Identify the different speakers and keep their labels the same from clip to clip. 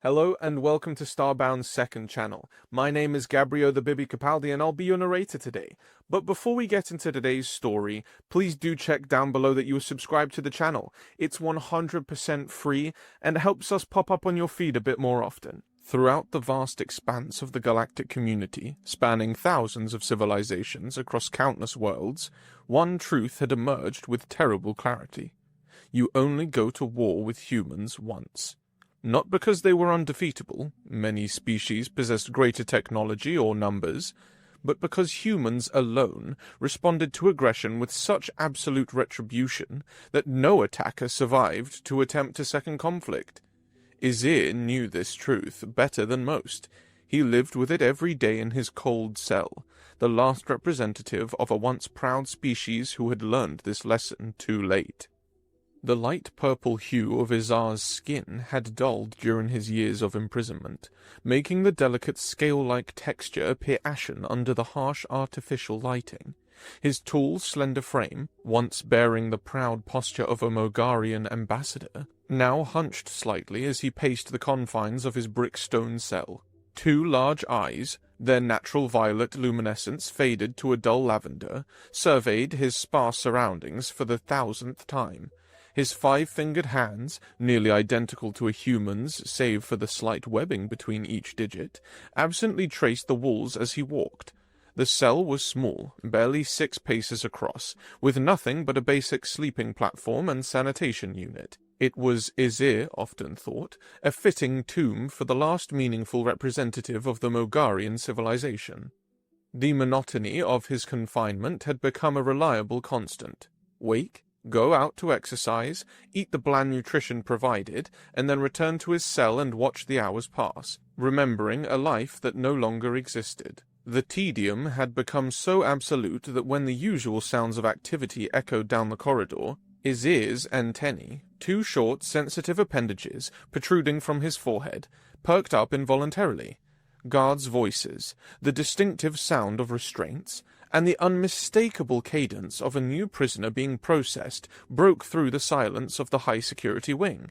Speaker 1: Hello and welcome to Starbound's second channel. My name is Gabriel the Bibi Capaldi and I'll be your narrator today. But before we get into today's story, please do check down below that you are subscribed to the channel. It's 100% free and helps us pop up on your feed a bit more often. Throughout the vast expanse of the galactic community, spanning thousands of civilizations across countless worlds, one truth had emerged with terrible clarity. You only go to war with humans once. Not because they were undefeatable, many species possessed greater technology or numbers, but because humans alone responded to aggression with such absolute retribution that no attacker survived to attempt a second conflict. Izir knew this truth better than most. He lived with it every day in his cold cell, the last representative of a once proud species who had learned this lesson too late. The light purple hue of Izar's skin had dulled during his years of imprisonment, making the delicate scale-like texture appear ashen under the harsh artificial lighting. His tall, slender frame, once bearing the proud posture of a Mogarian ambassador, now hunched slightly as he paced the confines of his brick-stone cell. Two large eyes, their natural violet luminescence faded to a dull lavender, surveyed his sparse surroundings for the 1000th time. His 5-fingered hands, nearly identical to a human's save for the slight webbing between each digit, absently traced the walls as he walked. The cell was small, barely 6 paces across, with nothing but a basic sleeping platform and sanitation unit. It was, Izir often thought, a fitting tomb for the last meaningful representative of the Mogarian civilization. The monotony of his confinement had become a reliable constant. Wake, go out to exercise, eat the bland nutrition provided, and then return to his cell and watch the hours pass, remembering a life that no longer existed. The tedium had become so absolute that when the usual sounds of activity echoed down the corridor, Izir's antennae, 2 short, sensitive appendages protruding from his forehead, perked up involuntarily. Guards' voices, the distinctive sound of restraints, and the unmistakable cadence of a new prisoner being processed broke through the silence of the high-security wing.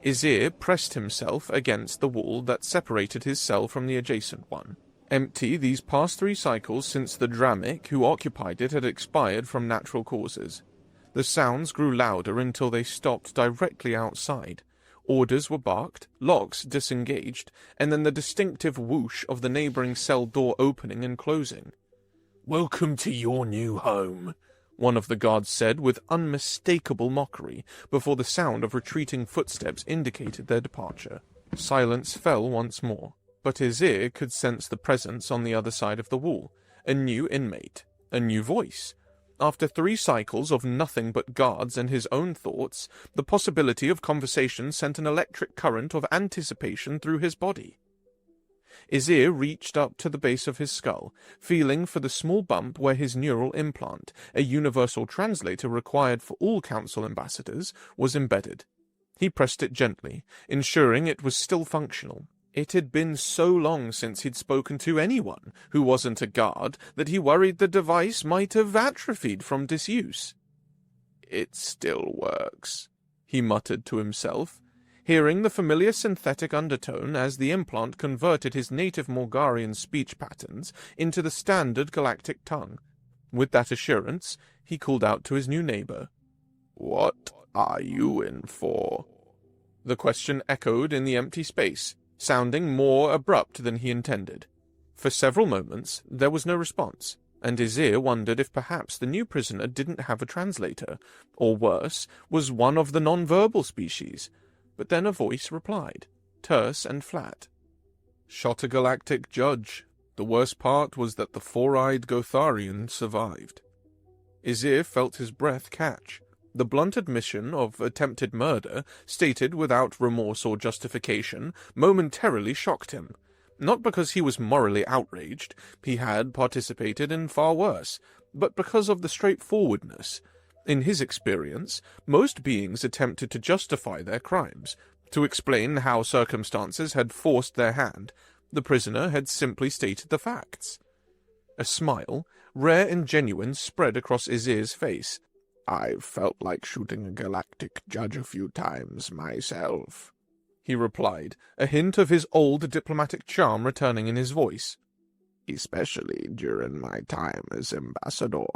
Speaker 1: Izir pressed himself against the wall that separated his cell from the adjacent one. Empty these past 3 cycles since the Dramic who occupied it had expired from natural causes. The sounds grew louder until they stopped directly outside. Orders were barked, locks disengaged, and then the distinctive whoosh of the neighboring cell door opening and closing. "Welcome to your new home," one of the guards said with unmistakable mockery before the sound of retreating footsteps indicated their departure. Silence fell once more, but Izir could sense the presence on the other side of the wall. A new inmate, a new voice. After 3 cycles of nothing but guards and his own thoughts, the possibility of conversation sent an electric current of anticipation through his body. Izir reached up to the base of his skull, feeling for the small bump where his neural implant, a universal translator required for all council ambassadors, was embedded. He pressed it gently, ensuring it was still functional. It had been so long since he'd spoken to anyone who wasn't a guard that he worried the device might have atrophied from disuse. "It still works," he muttered to himself, hearing the familiar synthetic undertone as the implant converted his native Morgarian speech patterns into the standard galactic tongue. With that assurance, he called out to his new neighbor. "What are you in for?" The question echoed in the empty space, sounding more abrupt than he intended. For several moments, there was no response, and Izir wondered if perhaps the new prisoner didn't have a translator, or worse, was one of the non-verbal species. But then a voice replied, terse and flat. "Shot a galactic judge. The worst part was that the 4-eyed Gotharian survived." Izir felt his breath catch. The blunt admission of attempted murder, stated without remorse or justification, momentarily shocked him. Not because he was morally outraged, he had participated in far worse, but because of the straightforwardness. In his experience, most beings attempted to justify their crimes, to explain how circumstances had forced their hand. The prisoner had simply stated the facts. A smile, rare and genuine, spread across Izir's face. "I've felt like shooting a galactic judge a few times myself." he replied, a hint of his old diplomatic charm returning in his voice.
Speaker 2: "Especially during my time as ambassador.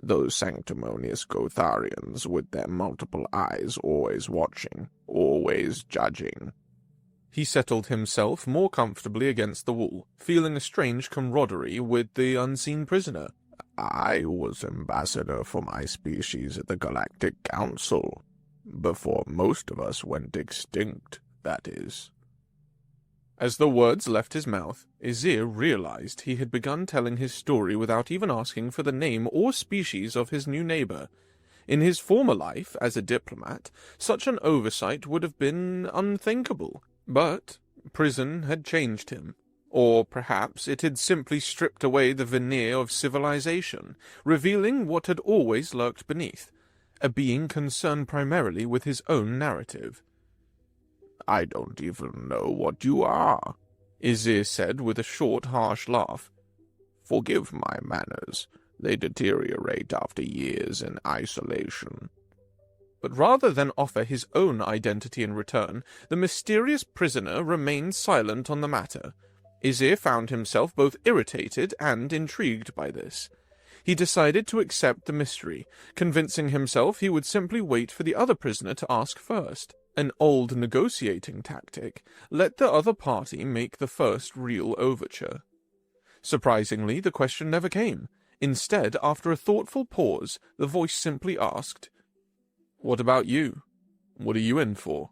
Speaker 2: Those sanctimonious Gotharians with their multiple eyes always watching, always judging."
Speaker 1: He settled himself more comfortably against the wall, feeling a strange camaraderie with the unseen prisoner.
Speaker 2: "I was ambassador for my species at the Galactic Council. Before most of us went extinct, that is."
Speaker 1: As the words left his mouth, Azir realized he had begun telling his story without even asking for the name or species of his new neighbor. In his former life as a diplomat, such an oversight would have been unthinkable, but prison had changed him. Or perhaps it had simply stripped away the veneer of civilization, revealing what had always lurked beneath, a being concerned primarily with his own narrative.
Speaker 2: "I don't even know what you are,"
Speaker 1: Azir said with a short, harsh laugh.
Speaker 2: "Forgive my manners. They deteriorate after years in isolation."
Speaker 1: But rather than offer his own identity in return, the mysterious prisoner remained silent on the matter. Azir found himself both irritated and intrigued by this. He decided to accept the mystery, convincing himself he would simply wait for the other prisoner to ask first. An old negotiating tactic, let the other party make the first real overture. Surprisingly, the question never came. Instead, after a thoughtful pause, the voice simply asked, "What about you? What are you in for?"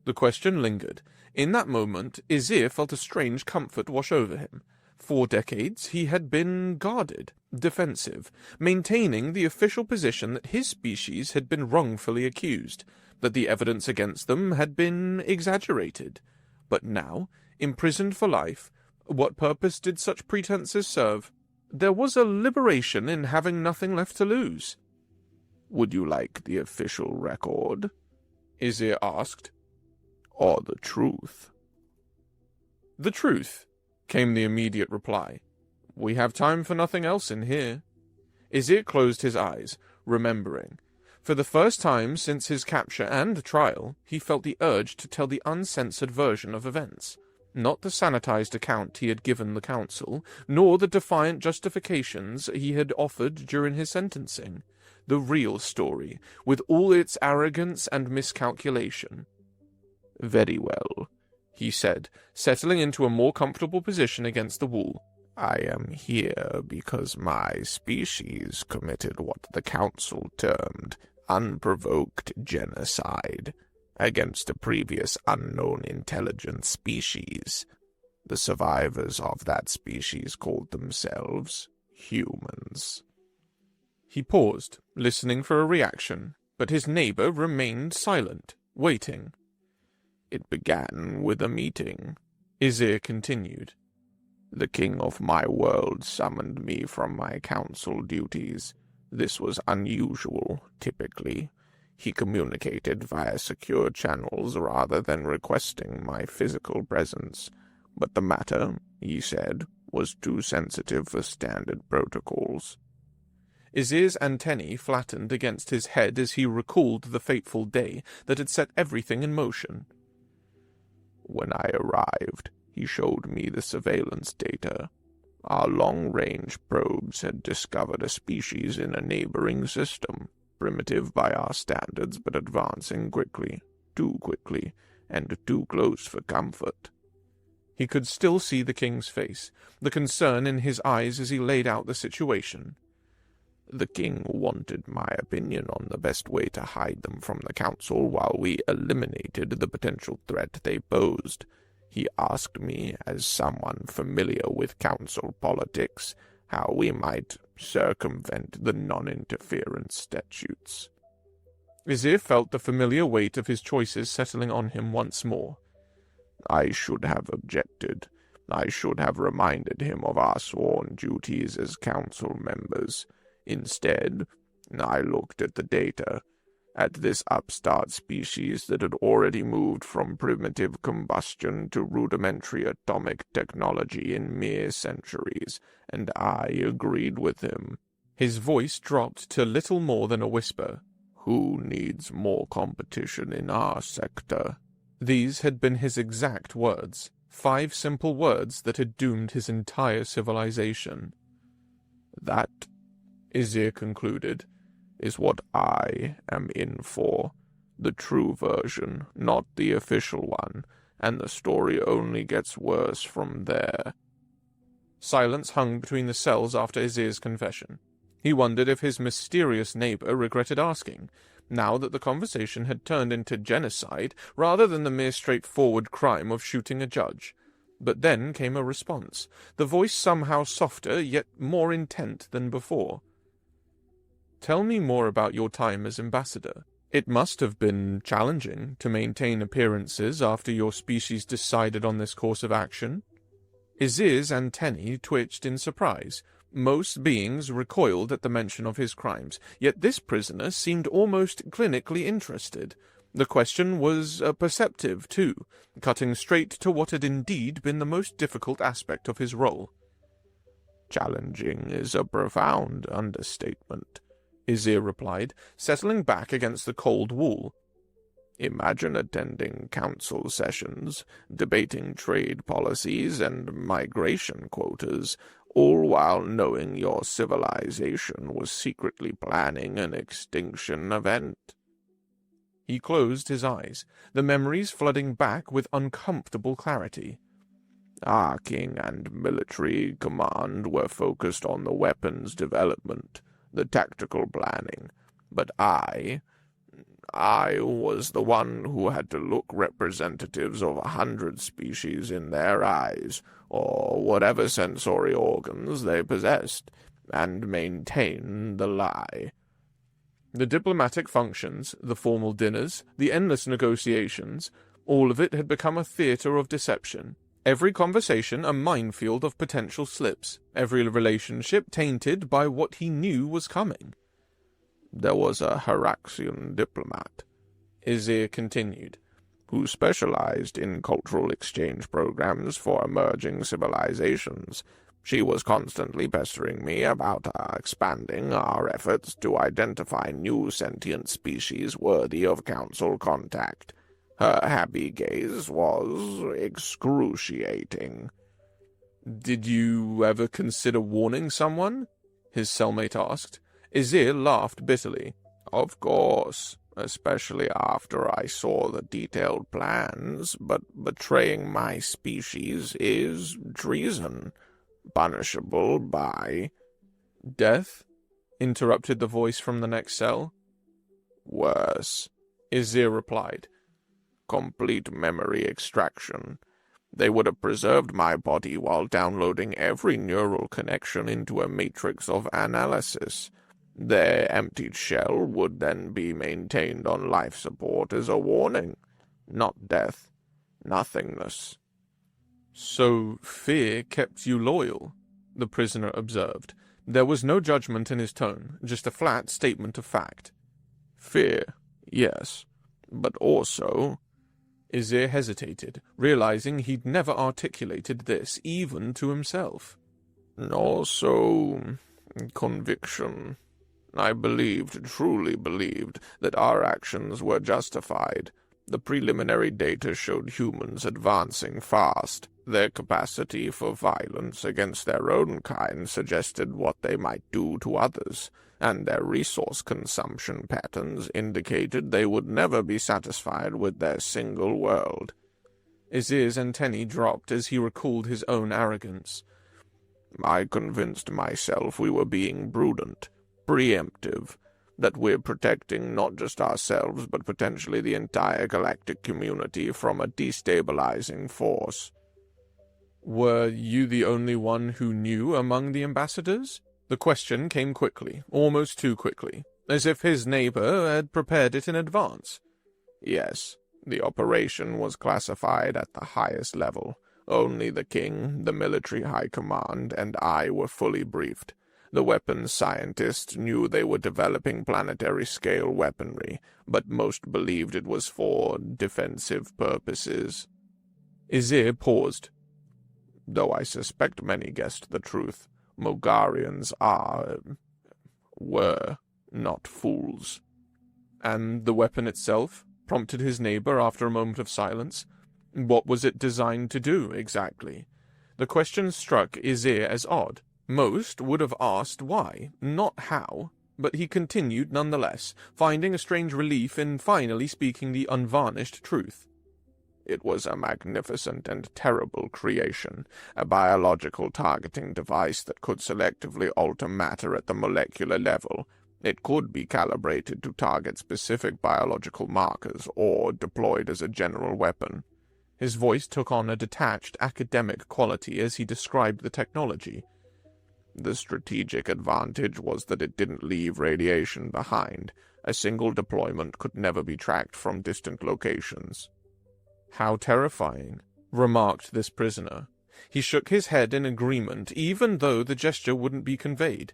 Speaker 1: The question lingered. In that moment, Azir felt a strange comfort wash over him. For decades, he had been guarded, defensive, maintaining the official position that his species had been wrongfully accused, that the evidence against them had been exaggerated. But now, imprisoned for life, what purpose did such pretenses serve? There was a liberation in having nothing left to lose.
Speaker 2: "Would you like the official record?"
Speaker 1: Azir asked.
Speaker 2: "Or the truth?"
Speaker 1: "The truth," came the immediate reply. "We have time for nothing else in here." Azir closed his eyes, remembering. For the first time since his capture and trial, he felt the urge to tell the uncensored version of events. Not the sanitized account he had given the council, nor the defiant justifications he had offered during his sentencing. The real story, with all its arrogance and miscalculation.
Speaker 2: "Very well,"
Speaker 1: he said, settling into a more comfortable position against the wall.
Speaker 2: "I am here because my species committed what the council termed unprovoked genocide against a previous unknown intelligent species. The survivors of that species called themselves humans."
Speaker 1: He paused, listening for a reaction, but his neighbor remained silent, waiting.
Speaker 2: "It began with a meeting,"
Speaker 1: Azir continued.
Speaker 2: "The king of my world summoned me from my council duties. This was unusual, typically. He communicated via secure channels rather than requesting my physical presence. But the matter, he said, was too sensitive for standard protocols."
Speaker 1: Azir's antennae flattened against his head as he recalled the fateful day that had set everything in motion.
Speaker 2: "When I arrived, he showed me the surveillance data. Our long-range probes had discovered a species in a neighboring system, primitive by our standards but advancing quickly, too quickly, and too close for comfort."
Speaker 1: He could still see the king's face, the concern in his eyes as he laid out the situation.
Speaker 2: "The king wanted my opinion on the best way to hide them from the council while we eliminated the potential threat they posed. He asked me, as someone familiar with council politics, how we might circumvent the non-interference statutes."
Speaker 1: Azir felt the familiar weight of his choices settling on him once more.
Speaker 2: "I should have objected. I should have reminded him of our sworn duties as council members. Instead, I looked at the data, at this upstart species that had already moved from primitive combustion to rudimentary atomic technology in mere centuries, and I agreed with him."
Speaker 1: His voice dropped to little more than a whisper.
Speaker 2: "Who needs more competition in our sector?"
Speaker 1: These had been his exact words, 5 simple words that had doomed his entire civilization.
Speaker 2: That, Izir concluded, is what I am in for. The true version, not the official one, and the story only gets worse from there.
Speaker 1: Silence hung between the cells after Izir's confession. He wondered if his mysterious neighbor regretted asking, now that the conversation had turned into genocide rather than the mere straightforward crime of shooting a judge. But then came a response, the voice somehow softer yet more intent than before. Tell me more about your time as ambassador. It must have been challenging to maintain appearances after your species decided on this course of action. Izir's antennae twitched in surprise. Most beings recoiled at the mention of his crimes, yet this prisoner seemed almost clinically interested. The question was perceptive, too, cutting straight to what had indeed been the most difficult aspect of his role.
Speaker 2: Challenging is a profound understatement,
Speaker 1: Izir replied, settling back against the cold wall.
Speaker 2: Imagine attending council sessions, debating trade policies and migration quotas, all while knowing your civilization was secretly planning an extinction event.
Speaker 1: He closed his eyes, the memories flooding back with uncomfortable clarity.
Speaker 2: Our king and military command were focused on the weapons development, the tactical planning, but I was the one who had to look representatives of 100 species in their eyes, or whatever sensory organs they possessed, and maintain the lie.
Speaker 1: The diplomatic functions, the formal dinners, the endless negotiations, all of it had become a theater of deception. Every conversation a minefield of potential slips, every relationship tainted by what he knew was coming.
Speaker 2: There was a Haraxian diplomat,
Speaker 1: Izir continued,
Speaker 2: who specialized in cultural exchange programs for emerging civilizations. She was constantly pestering me about expanding our efforts to identify new sentient species worthy of council contact. Her happy gaze was excruciating.
Speaker 1: Did you ever consider warning someone? His cellmate asked. Izir laughed bitterly.
Speaker 2: Of course, especially after I saw the detailed plans, but betraying my species is treason, punishable by...
Speaker 1: Death? Interrupted the voice from the next cell.
Speaker 2: Worse,
Speaker 1: Izir replied.
Speaker 2: Complete memory extraction. They would have preserved my body while downloading every neural connection into a matrix of analysis. Their emptied shell would then be maintained on life support as a warning. Not death. Nothingness.
Speaker 1: So fear kept you loyal, the prisoner observed. There was no judgment in his tone, just a flat statement of fact.
Speaker 2: Fear, yes, but also...
Speaker 1: Izir hesitated, realizing he'd never articulated this even to himself.
Speaker 2: Also, conviction. I truly believed, that our actions were justified. The preliminary data showed humans advancing fast. Their capacity for violence against their own kind suggested what they might do to others, and their resource consumption patterns indicated they would never be satisfied with their single world.
Speaker 1: Izir's antennae dropped as he recalled his own arrogance.
Speaker 2: I convinced myself we were being prudent, preemptive, that we're protecting not just ourselves but potentially the entire galactic community from a destabilizing force.
Speaker 1: Were you the only one who knew among the ambassadors? The question came quickly, almost too quickly, as if his neighbor had prepared it in advance.
Speaker 2: Yes, the operation was classified at the highest level. Only the king, the military high command, and I were fully briefed. The weapons scientists knew they were developing planetary-scale weaponry, but most believed it was for defensive purposes.
Speaker 1: Izir paused.
Speaker 2: Though I suspect many guessed the truth, Mogarians were not fools.
Speaker 1: And the weapon itself? prompted his neighbor after a moment of silence. What was it designed to do, exactly? The question struck his ear as odd. Most would have asked why, not how, but he continued nonetheless, finding a strange relief in finally speaking the unvarnished truth.
Speaker 2: It was a magnificent and terrible creation, a biological targeting device that could selectively alter matter at the molecular level. It could be calibrated to target specific biological markers or deployed as a general weapon.
Speaker 1: His voice took on a detached, academic quality as he described the technology.
Speaker 2: The strategic advantage was that it didn't leave radiation behind. A single deployment could never be tracked from distant locations.
Speaker 1: How terrifying, remarked this prisoner. He shook his head in agreement, even though the gesture wouldn't be conveyed.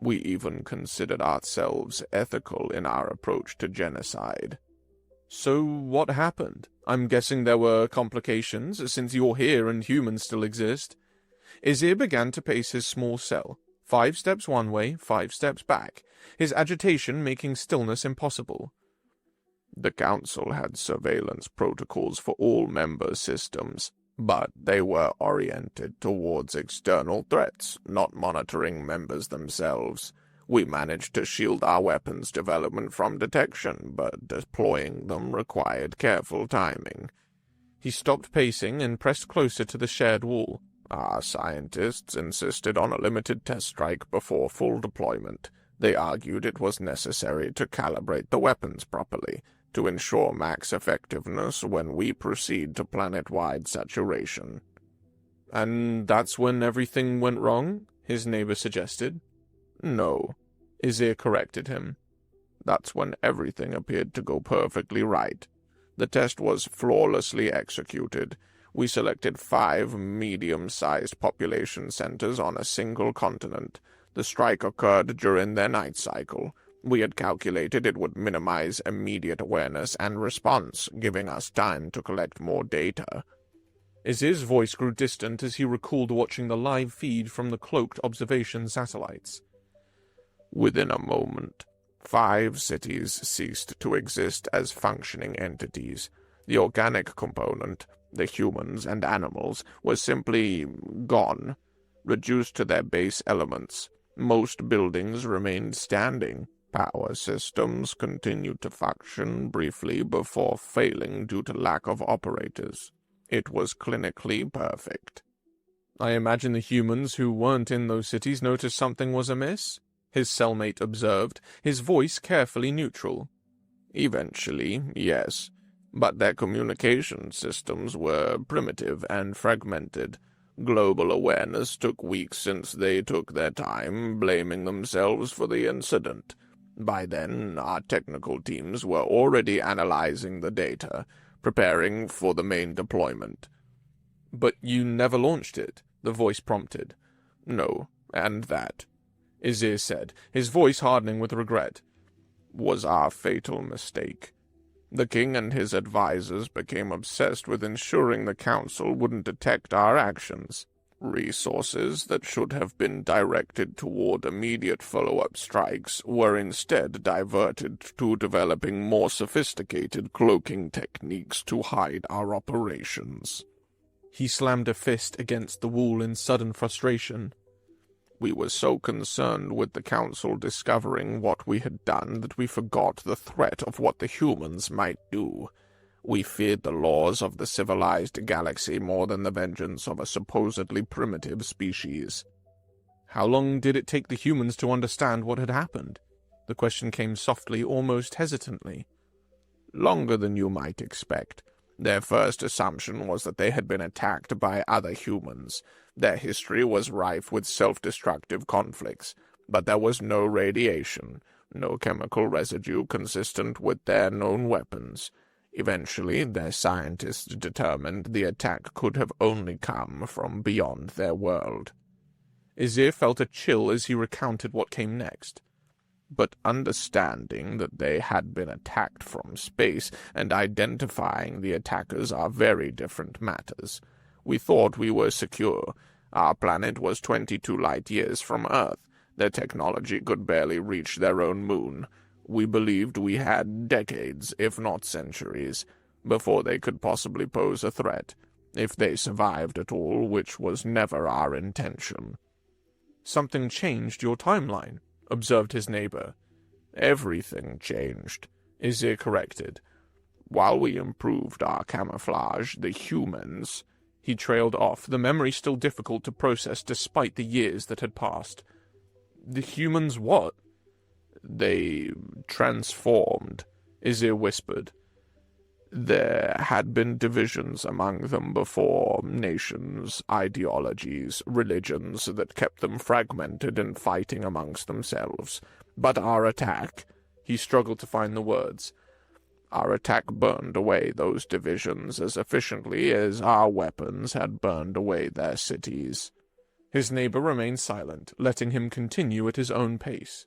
Speaker 2: We even considered ourselves ethical in our approach to genocide.
Speaker 1: So what happened? I'm guessing there were complications, since you're here and humans still exist. Azir began to pace his small cell, 5 steps one way, 5 steps back, his agitation making stillness impossible.
Speaker 2: The Council had surveillance protocols for all member systems, but they were oriented towards external threats, not monitoring members themselves. We managed to shield our weapons development from detection, but deploying them required careful timing.
Speaker 1: He stopped pacing and pressed closer to the shared wall.
Speaker 2: Our scientists insisted on a limited test strike before full deployment. They argued it was necessary to calibrate the weapons properly, to ensure max effectiveness when we proceed to planet-wide saturation.
Speaker 1: And that's when everything went wrong? His neighbor suggested.
Speaker 2: No,
Speaker 1: Azir corrected him.
Speaker 2: That's when everything appeared to go perfectly right. The test was flawlessly executed. We selected 5 medium-sized population centers on a single continent. The strike occurred during their night cycle. We had calculated it would minimize immediate awareness and response, giving us time to collect more data.
Speaker 1: Azir's voice grew distant as he recalled watching the live feed from the cloaked observation satellites.
Speaker 2: Within a moment, 5 cities ceased to exist as functioning entities. The organic component, the humans and animals, was simply gone, reduced to their base elements. Most buildings remained standing. Power systems continued to function briefly before failing due to lack of operators. It was clinically perfect.
Speaker 1: I imagine the humans who weren't in those cities noticed something was amiss, his cellmate observed, his voice carefully neutral.
Speaker 2: Eventually, yes, but their communication systems were primitive and fragmented. Global awareness took weeks since they took their time, blaming themselves for the incident. By then, our technical teams were already analyzing the data, preparing for the main deployment.
Speaker 1: But you never launched it, the voice prompted.
Speaker 2: No, and that,
Speaker 1: Azir said, his voice hardening with regret,
Speaker 2: was our fatal mistake. The king and his advisors became obsessed with ensuring the council wouldn't detect our actions. Resources that should have been directed toward immediate follow-up strikes were instead diverted to developing more sophisticated cloaking techniques to hide our operations.
Speaker 1: He slammed a fist against the wall in sudden frustration.
Speaker 2: We were so concerned with the council discovering what we had done that we forgot the threat of what the humans might do. We feared the laws of the civilized galaxy more than the vengeance of a supposedly primitive species.
Speaker 1: How long did it take the humans to understand what had happened? The question came softly, almost hesitantly.
Speaker 2: Longer than you might expect. Their first assumption was that they had been attacked by other humans. Their history was rife with self-destructive conflicts, but there was no radiation, no chemical residue consistent with their known weapons. Eventually, their scientists determined the attack could have only come from beyond their world.
Speaker 1: Azir felt a chill as he recounted what came next.
Speaker 2: But understanding that they had been attacked from space and identifying the attackers are very different matters. We thought we were secure. Our planet was 22 light-years from Earth. Their technology could barely reach their own moon. We believed we had decades, if not centuries, before they could possibly pose a threat, if they survived at all, which was never our intention.
Speaker 1: Something changed your timeline, observed his neighbor.
Speaker 2: Everything changed,
Speaker 1: Izir corrected.
Speaker 2: While we improved our camouflage, the humans...
Speaker 1: He trailed off, the memory still difficult to process despite the years that had passed. The humans what?
Speaker 2: They transformed,
Speaker 1: Izir whispered.
Speaker 2: There had been divisions among them before, nations, ideologies, religions that kept them fragmented and fighting amongst themselves. But our attack...
Speaker 1: He struggled to find the words.
Speaker 2: Our attack burned away those divisions as efficiently as our weapons had burned away their cities.
Speaker 1: His neighbor remained silent, letting him continue at his own pace.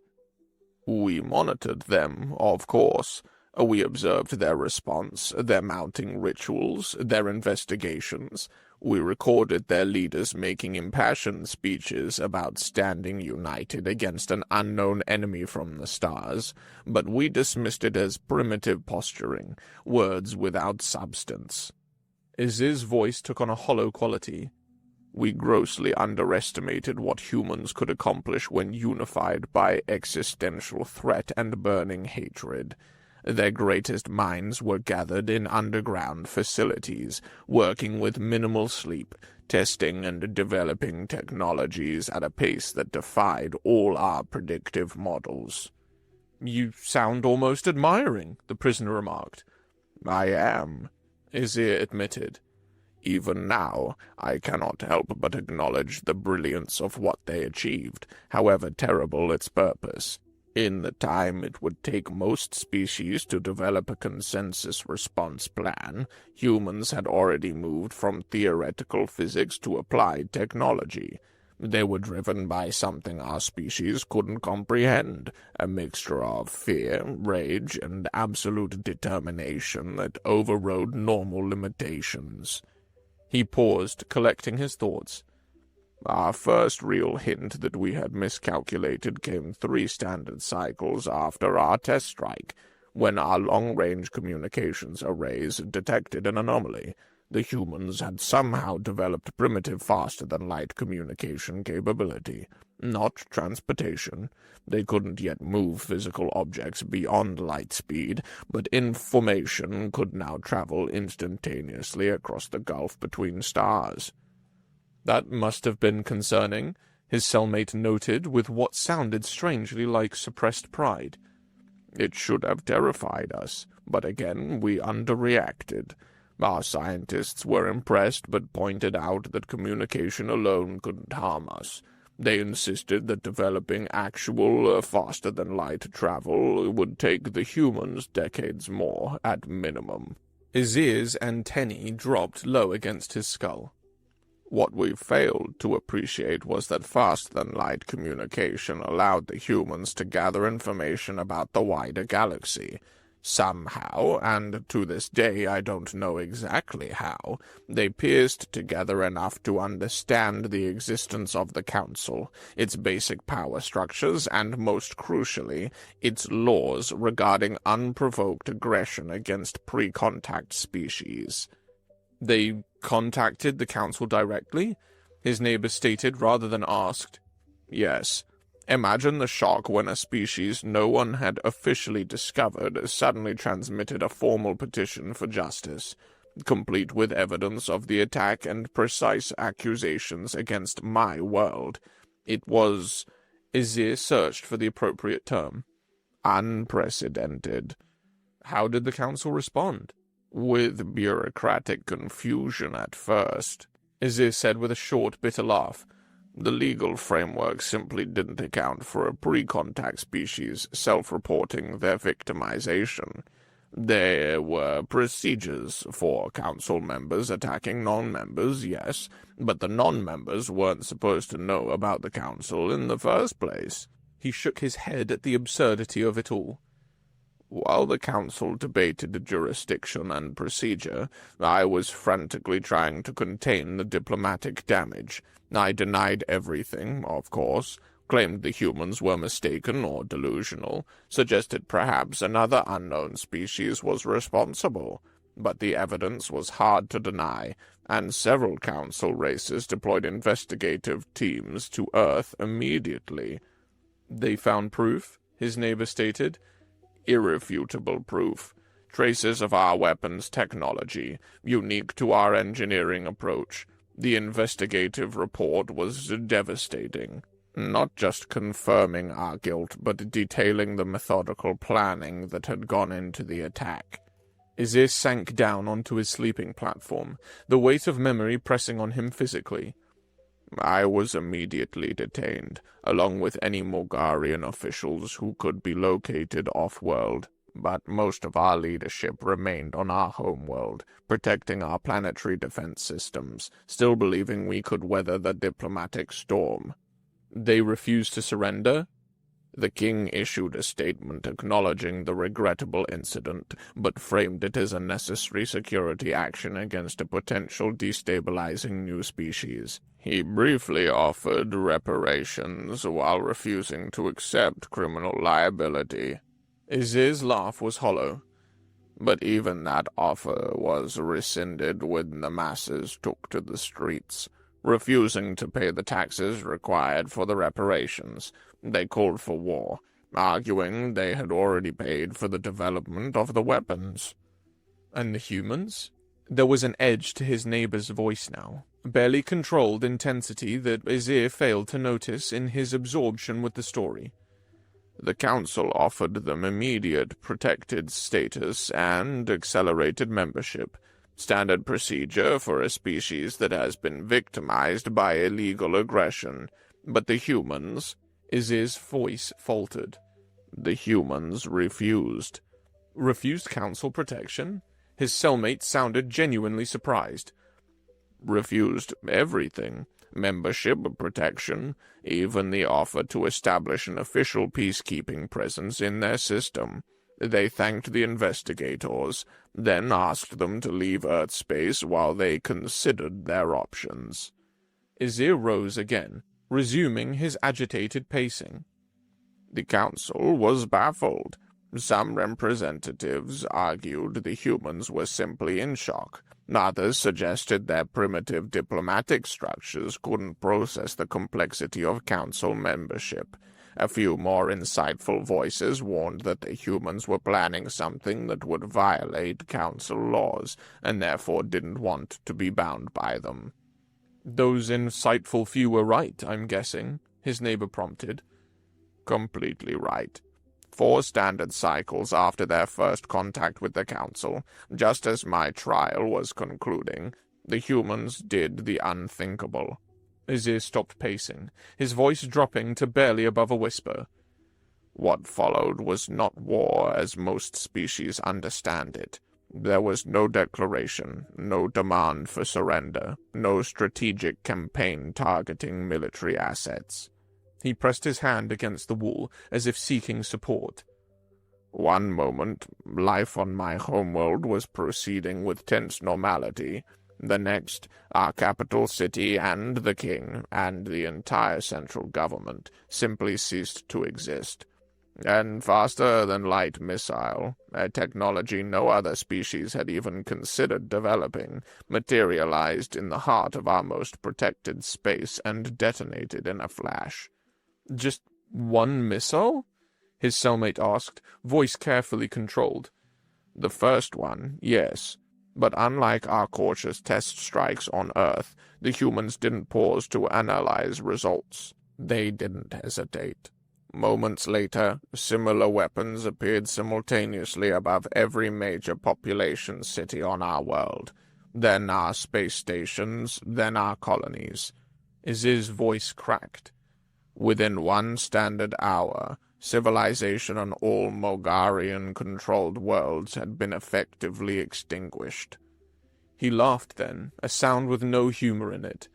Speaker 2: We monitored them, of course. We observed their response, their mounting rituals, their investigations. We recorded their leaders making impassioned speeches about standing united against an unknown enemy from the stars, but we dismissed it as primitive posturing, words without substance.
Speaker 1: Izir's voice took on a hollow quality.
Speaker 2: We grossly underestimated what humans could accomplish when unified by existential threat and burning hatred. Their greatest minds were gathered in underground facilities, working with minimal sleep, testing and developing technologies at a pace that defied all our predictive models.
Speaker 1: You sound almost admiring, the prisoner remarked.
Speaker 2: I am,
Speaker 1: Izir admitted.
Speaker 2: Even now, I cannot help but acknowledge the brilliance of what they achieved, however terrible its purpose. In the time it would take most species to develop a consensus response plan, humans had already moved from theoretical physics to applied technology. They were driven by something our species couldn't comprehend, a mixture of fear, rage, and absolute determination that overrode normal limitations.
Speaker 1: He paused, collecting his thoughts.
Speaker 2: Our first real hint that we had miscalculated came 3 standard cycles after our test strike, when our long-range communications arrays detected an anomaly. The humans had somehow developed primitive faster-than-light communication capability, not transportation. They couldn't yet move physical objects beyond light speed, but information could now travel instantaneously across the gulf between stars.
Speaker 1: That must have been concerning, his cellmate noted with what sounded strangely like suppressed pride.
Speaker 2: It should have terrified us, but again we underreacted. Our scientists were impressed but pointed out that communication alone couldn't harm us. They insisted that developing actual, faster-than-light travel would take the humans decades more, at minimum.
Speaker 1: Izir's antennae dropped low against his skull.
Speaker 2: What we failed to appreciate was that faster-than-light communication allowed the humans to gather information about the wider galaxy. Somehow, and to this day I don't know exactly how, they pieced together enough to understand the existence of the Council, its basic power structures, and most crucially, its laws regarding unprovoked aggression against pre-contact species.
Speaker 1: They contacted the Council directly? His neighbor stated rather than asked.
Speaker 2: Yes. Imagine the shock when a species no one had officially discovered suddenly transmitted a formal petition for justice, complete with evidence of the attack and precise accusations against my world. It was...
Speaker 1: Izir searched for the appropriate term.
Speaker 2: Unprecedented.
Speaker 1: How did the Council respond?
Speaker 2: With bureaucratic confusion at first,
Speaker 1: Izir said with a short, bitter laugh.
Speaker 2: The legal framework simply didn't account for a pre-contact species self-reporting their victimization. There were procedures for council members attacking non-members, yes, but the non-members weren't supposed to know about the council in the first place.
Speaker 1: He shook his head at the absurdity of it all.
Speaker 2: While the council debated jurisdiction and procedure, I was frantically trying to contain the diplomatic damage. I denied everything, of course, claimed the humans were mistaken or delusional, suggested perhaps another unknown species was responsible. But the evidence was hard to deny, and several council races deployed investigative teams to Earth immediately.
Speaker 1: They found proof, his neighbor stated.
Speaker 2: Irrefutable proof. Traces of our weapons technology, unique to our engineering approach. The investigative report was devastating. Not just confirming our guilt, but detailing the methodical planning that had gone into the attack.
Speaker 1: Azir sank down onto his sleeping platform, the weight of memory pressing on him physically.
Speaker 2: I was immediately detained, along with any Mogarian officials who could be located off-world, but most of our leadership remained on our homeworld, protecting our planetary defense systems, still believing we could weather the diplomatic storm.
Speaker 1: They refused to surrender?
Speaker 2: The king issued a statement acknowledging the regrettable incident, but framed it as a necessary security action against a potential destabilizing new species. He briefly offered reparations while refusing to accept criminal liability.
Speaker 1: Azir's laugh was hollow.
Speaker 2: But even that offer was rescinded when the masses took to the streets. Refusing to pay the taxes required for the reparations, they called for war, arguing they had already paid for the development of the weapons.
Speaker 1: And the humans? There was an edge to his neighbor's voice now, barely controlled intensity that Azir failed to notice in his absorption with the story.
Speaker 2: The council offered them immediate protected status and accelerated membership, standard procedure for a species that has been victimized by illegal aggression. But the humans...
Speaker 1: Azir's voice faltered.
Speaker 2: The humans refused.
Speaker 1: Refused council protection? His cellmate sounded genuinely surprised.
Speaker 2: Refused everything. Membership, protection, even the offer to establish an official peacekeeping presence in their system. They thanked the investigators, then asked them to leave Earth space while they considered their options.
Speaker 1: Azir rose again, resuming his agitated pacing.
Speaker 2: The council was baffled. Some representatives argued the humans were simply in shock. Others suggested their primitive diplomatic structures couldn't process the complexity of council membership. A few more insightful voices warned that the humans were planning something that would violate council laws, and therefore didn't want to be bound by them.
Speaker 1: Those insightful few were right, I'm guessing, his neighbor prompted.
Speaker 2: Completely right. 4 standard cycles after their first contact with the council, just as my trial was concluding, the humans did the unthinkable.
Speaker 1: Azir stopped pacing, his voice dropping to barely above a whisper.
Speaker 2: What followed was not war as most species understand it. There was no declaration, no demand for surrender, no strategic campaign targeting military assets.
Speaker 1: He pressed his hand against the wall, as if seeking support.
Speaker 2: One moment, life on my homeworld was proceeding with tense normality. The next, our capital city and the king, and the entire central government, simply ceased to exist. And faster-than-light missile, a technology no other species had even considered developing, materialized in the heart of our most protected space and detonated in a flash.
Speaker 1: Just one missile? His cellmate asked, voice carefully controlled.
Speaker 2: The first one, yes. But unlike our cautious test strikes on Earth, the humans didn't pause to analyze results. They didn't hesitate. Moments later, similar weapons appeared simultaneously above every major population city on our world. Then our space stations, then our colonies.
Speaker 1: Azir's voice cracked.
Speaker 2: Within 1 standard hour, civilization on all Mogarian-controlled worlds had been effectively extinguished.
Speaker 1: He laughed then, a sound with no humor in it.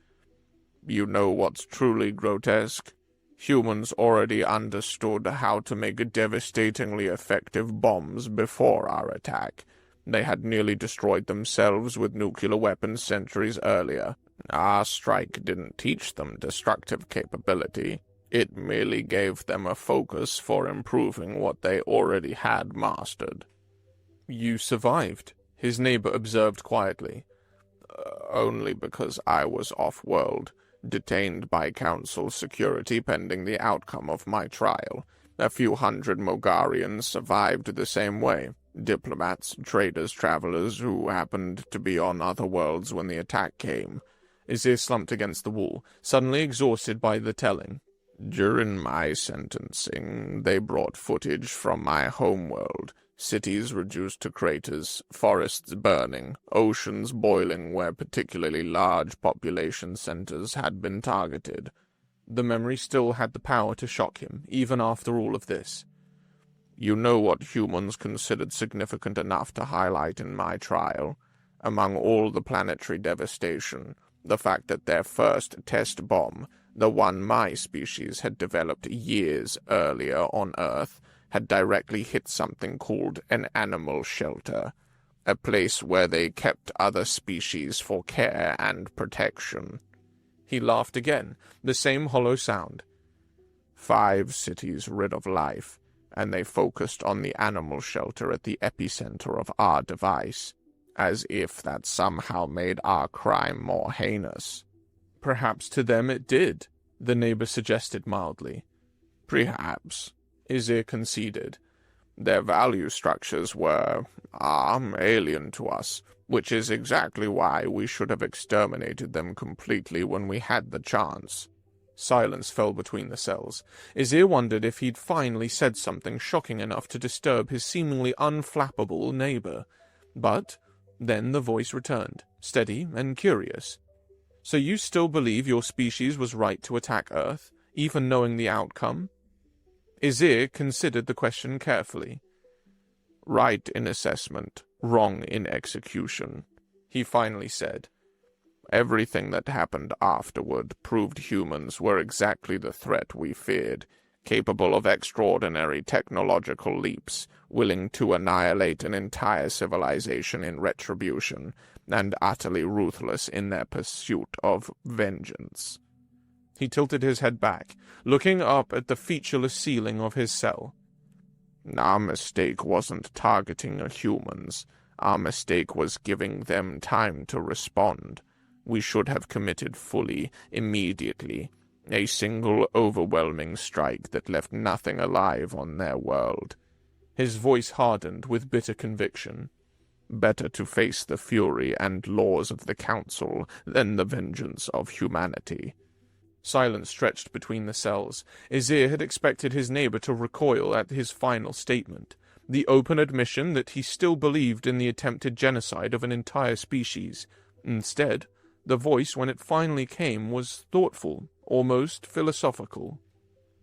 Speaker 2: You know what's truly grotesque? Humans already understood how to make devastatingly effective bombs before our attack. They had nearly destroyed themselves with nuclear weapons centuries earlier. Our strike didn't teach them destructive capability. It merely gave them a focus for improving what they already had mastered.
Speaker 1: You survived, his neighbor observed quietly.
Speaker 2: Only because I was off-world, detained by council security pending the outcome of my trial. A few hundred Mogarians survived the same way. Diplomats, traders, travelers who happened to be on other worlds when the attack came.
Speaker 1: Izir slumped against the wall, suddenly exhausted by the telling.
Speaker 2: During my sentencing, they brought footage from my homeworld. Cities reduced to craters, forests burning, oceans boiling where particularly large population centers had been targeted.
Speaker 1: The memory still had the power to shock him, even after all of this.
Speaker 2: You know what humans considered significant enough to highlight in my trial? Among all the planetary devastation, the fact that their first test bomb, the one my species had developed years earlier on Earth, had directly hit something called an animal shelter, a place where they kept other species for care and protection.
Speaker 1: He laughed again, the same hollow sound.
Speaker 2: 5 cities rid of life, and they focused on the animal shelter at the epicenter of our device, as if that somehow made our crime more heinous.
Speaker 1: Perhaps to them it did, the neighbor suggested mildly.
Speaker 2: Perhaps,
Speaker 1: Izir conceded.
Speaker 2: Their value structures were, alien to us, which is exactly why we should have exterminated them completely when we had the chance.
Speaker 1: Silence fell between the cells. Izir wondered if he'd finally said something shocking enough to disturb his seemingly unflappable neighbor. But then the voice returned, steady and curious. So you still believe your species was right to attack Earth, even knowing the outcome? Izir considered the question carefully.
Speaker 2: Right in assessment, wrong in execution,
Speaker 1: he finally said.
Speaker 2: Everything that happened afterward proved humans were exactly the threat we feared, capable of extraordinary technological leaps, willing to annihilate an entire civilization in retribution, and utterly ruthless in their pursuit of vengeance.
Speaker 1: He tilted his head back, looking up at the featureless ceiling of his cell.
Speaker 2: Our mistake wasn't targeting humans. Our mistake was giving them time to respond. We should have committed fully, immediately. A single overwhelming strike that left nothing alive on their world.
Speaker 1: His voice hardened with bitter conviction.
Speaker 2: Better to face the fury and laws of the Council than the vengeance of humanity.
Speaker 1: Silence stretched between the cells. Izir had expected his neighbor to recoil at his final statement, the open admission that he still believed in the attempted genocide of an entire species. Instead, the voice, when it finally came, was thoughtful, almost philosophical.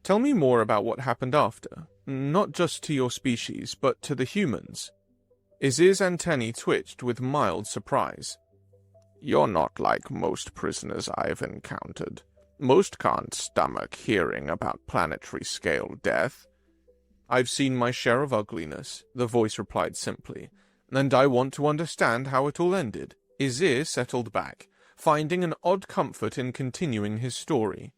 Speaker 1: Tell me more about what happened after, not just to your species, but to the humans. Izir's antennae twitched with mild surprise.
Speaker 2: You're not like most prisoners I've encountered. Most can't stomach hearing about planetary-scale death.
Speaker 1: I've seen my share of ugliness, the voice replied simply, and I want to understand how it all ended. Izir settled back, finding an odd comfort in continuing his story.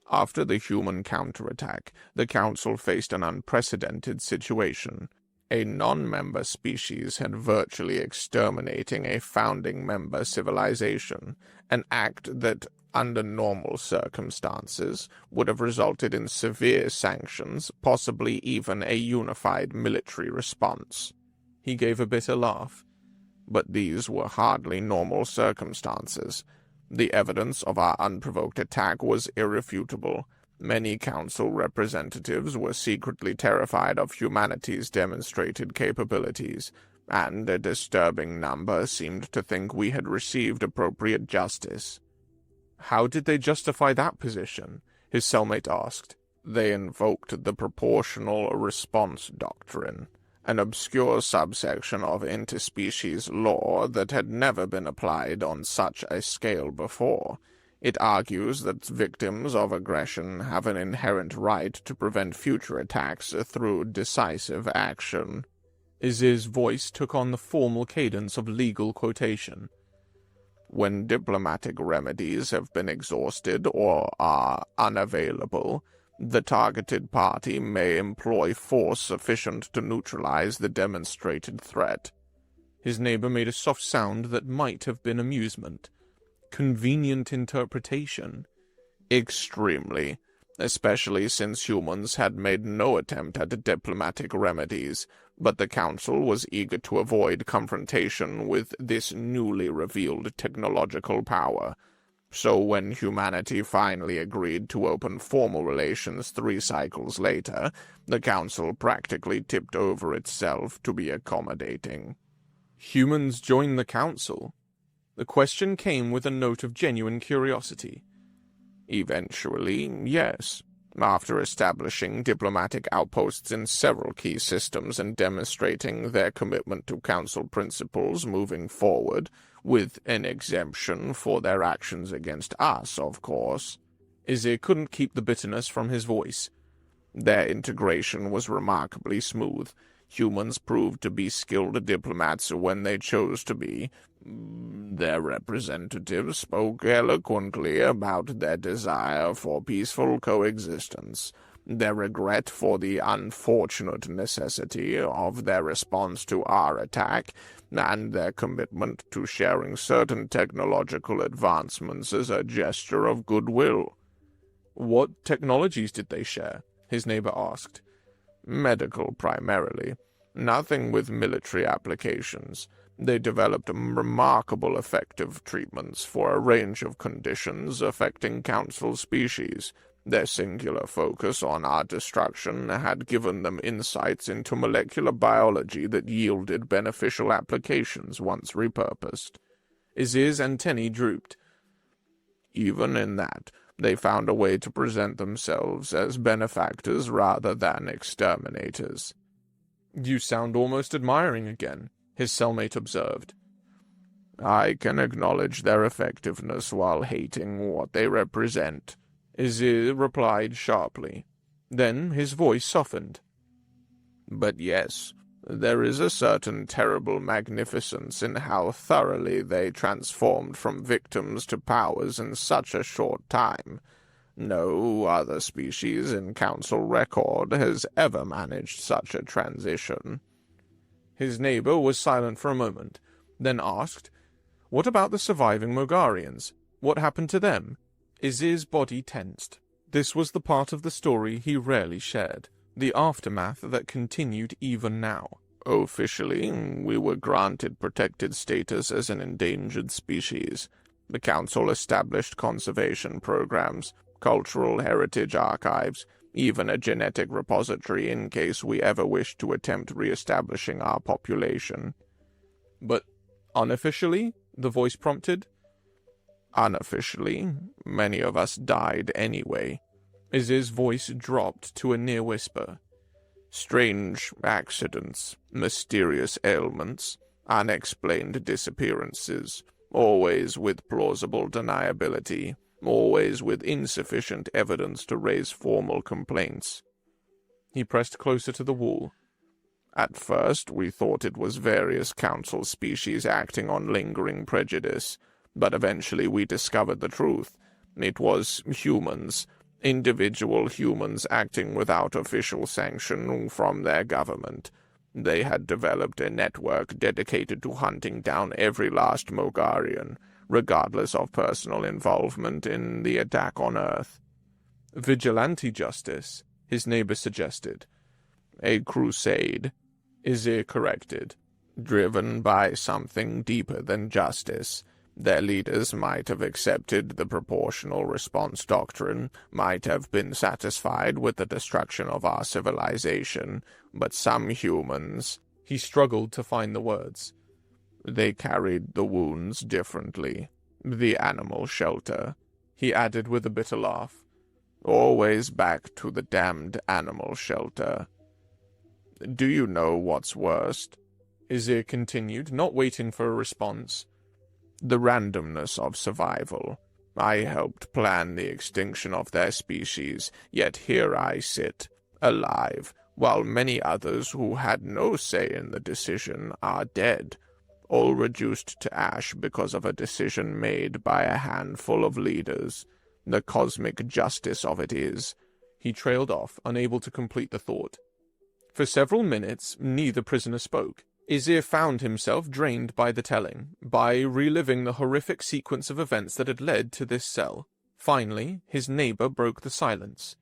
Speaker 2: After the human counterattack, the Council faced an unprecedented situation. A non-member species had virtually exterminating a founding member civilization, an act that, under normal circumstances, would have resulted in severe sanctions, possibly even a unified military response.
Speaker 1: He gave a bitter laugh.
Speaker 2: But these were hardly normal circumstances. The evidence of our unprovoked attack was irrefutable. Many council representatives were secretly terrified of humanity's demonstrated capabilities, and a disturbing number seemed to think we had received appropriate justice.
Speaker 1: How did they justify that position? His cellmate asked.
Speaker 2: They invoked the proportional response doctrine, an obscure subsection of interspecies law that had never been applied on such a scale before. It argues that victims of aggression have an inherent right to prevent future attacks through decisive action.
Speaker 1: Izir's voice took on the formal cadence of legal quotation.
Speaker 2: When diplomatic remedies have been exhausted or are unavailable, the targeted party may employ force sufficient to neutralize the demonstrated threat.
Speaker 1: His neighbor made a soft sound that might have been amusement. Convenient interpretation.
Speaker 2: Extremely, especially since humans had made no attempt at diplomatic remedies, but the Council was eager to avoid confrontation with this newly revealed technological power. So when humanity finally agreed to open formal relations 3 cycles later, the Council practically tipped over itself to be accommodating.
Speaker 1: Humans joined the Council. The question came with a note of genuine curiosity.
Speaker 2: Eventually, yes. After establishing diplomatic outposts in several key systems and demonstrating their commitment to Council principles moving forward, with an exemption for their actions against us, of course.
Speaker 1: Izir couldn't keep the bitterness from his voice.
Speaker 2: Their integration was remarkably smooth. Humans proved to be skilled diplomats when they chose to be. Their representatives spoke eloquently about their desire for peaceful coexistence, their regret for the unfortunate necessity of their response to our attack, and their commitment to sharing certain technological advancements as a gesture of goodwill.
Speaker 1: What technologies did they share? His neighbor asked.
Speaker 2: Medical primarily. Nothing with military applications. They developed remarkable effective treatments for a range of conditions affecting Council species. Their singular focus on our destruction had given them insights into molecular biology that yielded beneficial applications once repurposed.
Speaker 1: Izir's antennae drooped.
Speaker 2: Even in that, they found a way to present themselves as benefactors rather than exterminators.
Speaker 1: You sound almost admiring again, his cellmate observed.
Speaker 2: I can acknowledge their effectiveness while hating what they represent,
Speaker 1: Izir replied sharply. Then his voice softened.
Speaker 2: But yes, there is a certain terrible magnificence in how thoroughly they transformed from victims to powers in such a short time. No other species in Council record has ever managed such a transition.
Speaker 1: His neighbor was silent for a moment, then asked, "What about the surviving Mogarians? What happened to them?" Izir's body tensed. This was the part of the story he rarely shared, the aftermath that continued even now.
Speaker 2: Officially, we were granted protected status as an endangered species. The Council established conservation programs, cultural heritage archives, even a genetic repository in case we ever wished to attempt re-establishing our population.
Speaker 1: But unofficially, the voice prompted?
Speaker 2: Unofficially, many of us died anyway.
Speaker 1: Izir's voice dropped to a near whisper.
Speaker 2: Strange accidents, mysterious ailments, unexplained disappearances, always with plausible deniability, always with insufficient evidence to raise formal complaints.
Speaker 1: He pressed closer to the wall.
Speaker 2: At first, we thought it was various Council species acting on lingering prejudice, but eventually we discovered the truth. It was humans, individual humans acting without official sanction from their government. They had developed a network dedicated to hunting down every last Mogarian, regardless of personal involvement in the attack on Earth.
Speaker 1: Vigilante justice, his neighbor suggested.
Speaker 2: A crusade,
Speaker 1: Izir corrected.
Speaker 2: Driven by something deeper than justice. Their leaders might have accepted the proportional response doctrine, might have been satisfied with the destruction of our civilization, but some humans...
Speaker 1: He struggled to find the words.
Speaker 2: They carried the wounds differently. The animal shelter,
Speaker 1: he added with a bitter laugh.
Speaker 2: Always back to the damned animal shelter. Do you know what's worst?
Speaker 1: Izir continued, not waiting for a response.
Speaker 2: The randomness of survival. I helped plan the extinction of their species, yet here I sit, alive, while many others who had no say in the decision are dead. all reduced to ash because of a decision made by a handful of leaders. The cosmic justice of it is."
Speaker 1: He trailed off, unable to complete the thought. For several minutes, neither prisoner spoke. Izir found himself drained by the telling, by reliving the horrific sequence of events that had led to this cell. Finally, his neighbor broke the silence.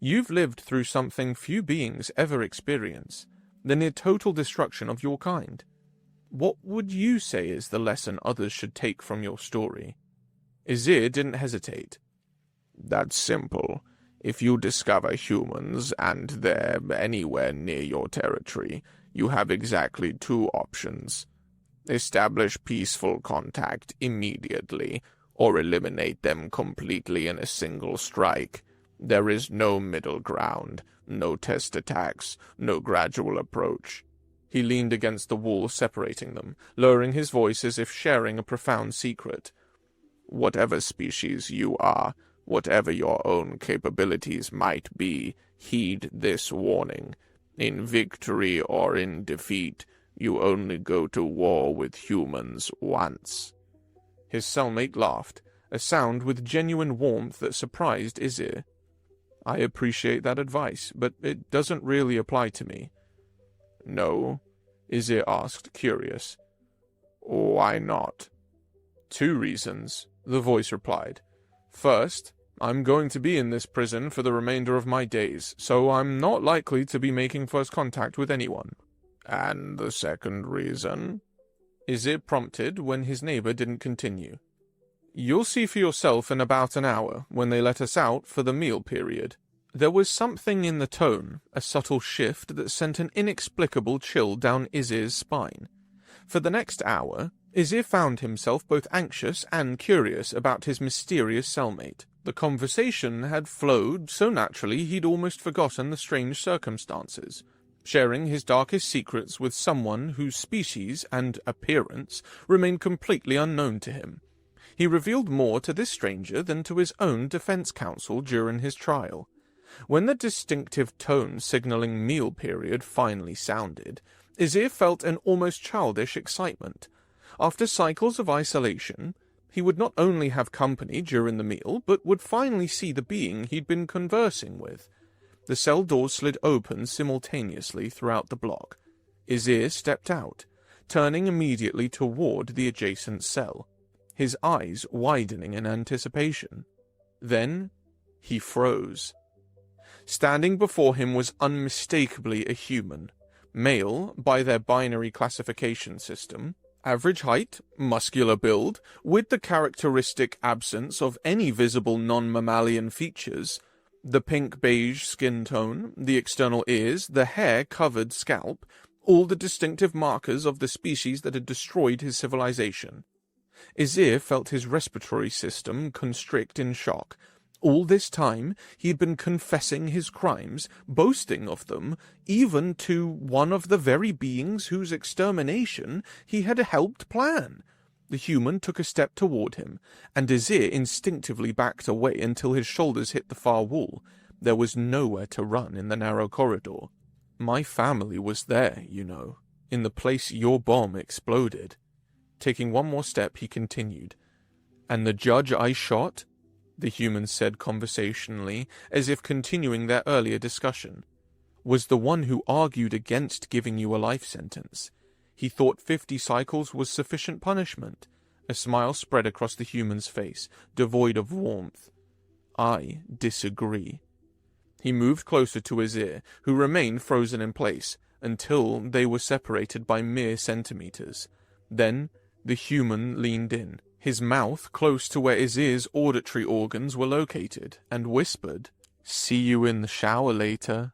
Speaker 1: "You've lived through something few beings ever experience, the near total destruction of your kind. What would you say is the lesson others should take from your story?" Izir didn't hesitate.
Speaker 2: "That's simple. If you discover humans and they're anywhere near your territory, you have exactly two options. Establish peaceful contact immediately, or eliminate them completely in a single strike. There is no middle ground, no test attacks, no gradual approach."
Speaker 1: He leaned against the wall separating them, lowering his voice as if sharing a profound secret.
Speaker 2: "Whatever species you are, whatever your own capabilities might be, heed this warning. In victory or in defeat, you only go to war with humans once."
Speaker 1: His cellmate laughed, a sound with genuine warmth that surprised Izir. "I appreciate that advice, but it doesn't really apply to me."
Speaker 2: "No?"
Speaker 1: Izir asked, curious.
Speaker 2: "Why not?"
Speaker 1: "Two reasons," the voice replied. "First, I'm going to be in this prison for the remainder of my days, so I'm not likely to be making first contact with anyone."
Speaker 2: "And the second reason?"
Speaker 1: Izir prompted when his neighbor didn't continue. "You'll see for yourself in about an hour, when they let us out for the meal period." There was something in the tone, a subtle shift that sent an inexplicable chill down Izir's spine. For the next hour, Izir found himself both anxious and curious about his mysterious cellmate. The conversation had flowed so naturally he'd almost forgotten the strange circumstances, sharing his darkest secrets with someone whose species and appearance remained completely unknown to him. He revealed more to this stranger than to his own defense counsel during his trial. When the distinctive tone signaling meal period finally sounded, Izir felt an almost childish excitement. After cycles of isolation, he would not only have company during the meal, but would finally see the being he'd been conversing with. The cell doors slid open simultaneously throughout the block. Izir stepped out, turning immediately toward the adjacent cell, his eyes widening in anticipation. Then he froze. Standing before him was unmistakably a human, male by their binary classification system, average height, muscular build, with the characteristic absence of any visible non-mammalian features. The pink-beige skin tone, the external ears, the hair-covered scalp, all the distinctive markers of the species that had destroyed his civilization. Izir felt his respiratory system constrict in shock. All this time he had been confessing his crimes, boasting of them, even to one of the very beings whose extermination he had helped plan. The human took a step toward him, and Izir instinctively backed away until his shoulders hit the far wall. There was nowhere to run in the narrow corridor. "My family was there, you know, in the place your bomb exploded." Taking one more step, he continued. "And the judge I shot," the human said conversationally, as if continuing their earlier discussion, "was the one who argued against giving you a life sentence. He thought 50 cycles was sufficient punishment." A smile spread across the human's face, devoid of warmth. "I disagree." He moved closer to Izir, who remained frozen in place, until they were separated by mere centimeters. Then the human leaned in, his mouth close to where Izir's auditory organs were located, and whispered, "See you in the shower later,